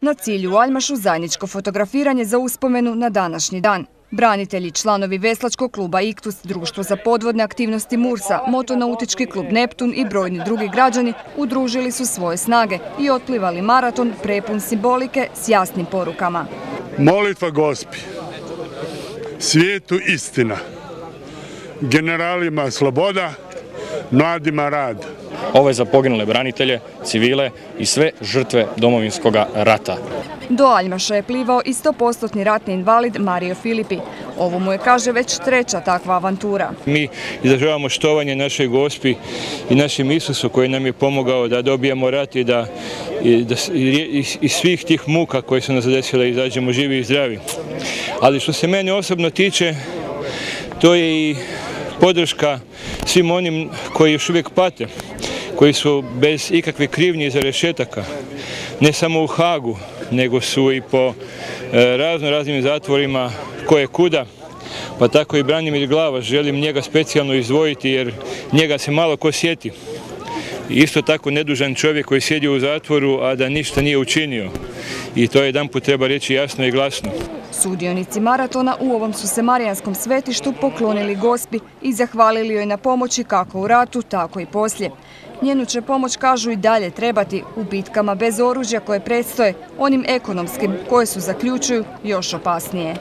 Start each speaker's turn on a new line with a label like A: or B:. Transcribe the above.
A: Na cilju u Aljmašu zajedničko fotografiranje za uspomenu na današnji dan. Branitelji, članovi veslačkog kluba Iktus, Društvo za podvodne aktivnosti Mursa, Motonautički klub Neptun i brojni drugi građani udružili su svoje snage i otplivali maraton prepun simbolike s jasnim porukama.
B: Molitva Gospi, svijetu istina, generalima sloboda, mladima rad.
C: Ovo je za poginule branitelje, civile i sve žrtve Domovinskog rata.
A: Do Aljmaša je plivao i 100% ratni invalid Mario Filipi. Ovo mu je, kaže, već treća takva avantura.
D: Mi izražavamo štovanje našoj Gospi i našem Isusu koji nam je pomogao da dobijemo rat i da iz svih tih muka koje su nas zadesile izađemo živi i zdravi. Ali što se mene osobno tiče, to je i podrška svim onim koji još uvijek pate, koji su bez ikakve krivnje iza rešetaka, ne samo u Hagu, nego su i po raznim zatvorima koje kuda, pa tako i Branimir Glavaš, želim njega specijalno izdvojiti jer njega se malo ko sjeti. Isto tako nedužan čovjek koji sjedi u zatvoru, a da ništa nije učinio. I to jedanput treba reći jasno i glasno.
A: Sudionici maratona u ovom su se marijanskom svetištu poklonili Gospi i zahvalili joj na pomoći kako u ratu, tako i poslije. Njenu će pomoć, kažu, i dalje trebati u bitkama bez oružja koje predstoje, onim ekonomskim koje su, zaključuju, još opasnije.